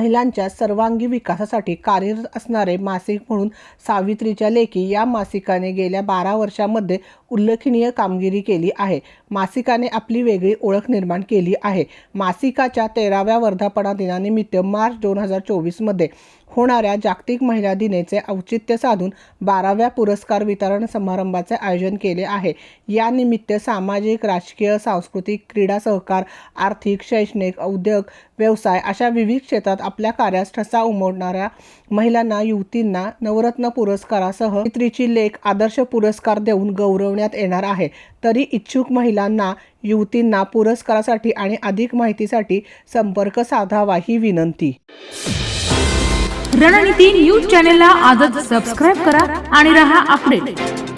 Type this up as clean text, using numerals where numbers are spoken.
महिलांच्या सर्वांगीण विकासासाठी कार्यरत असणारे मासिक म्हणून सावित्रीच्या लेकी या मासिकाने गेल्या 12 वर्षांमध्ये उल्लेखनीय कामगिरी केली आहे। मासिकाने आपली वेगळी ओळख निर्माण केली आहे। मासिकाच्या 13व्या वर्धापन दिनानिमित्त मार्च 2024 मध्ये होणाऱ्या जागतिक महिला दिनाचे औचित्य साधून 12व्या पुरस्कार वितरण समारंभाचे आयोजन केले आहे। या निमित्त सामाजिक, राजकीय, सांस्कृतिक, क्रीडा, सहकार, आर्थिक, शैक्षणिक, उद्योग, व्यवसाय अशा विविध क्षेत्रात आपल्या कार्यास ठसा उमटवणाऱ्या महिलांना, युवतींना नवरत्न पुरस्कारासह सावित्रीची लेक आदर्श पुरस्कार देऊन गौरवण्यात येणार आहे। तरी इच्छुक महिलांना, युवतींना पुरस्कारासाठी आणि अधिक माहितीसाठी संपर्क साधावा ही विनंती। रणनीती न्यूज चॅनलला आजच सबस्क्राइब करा आणि रहा अपडेट।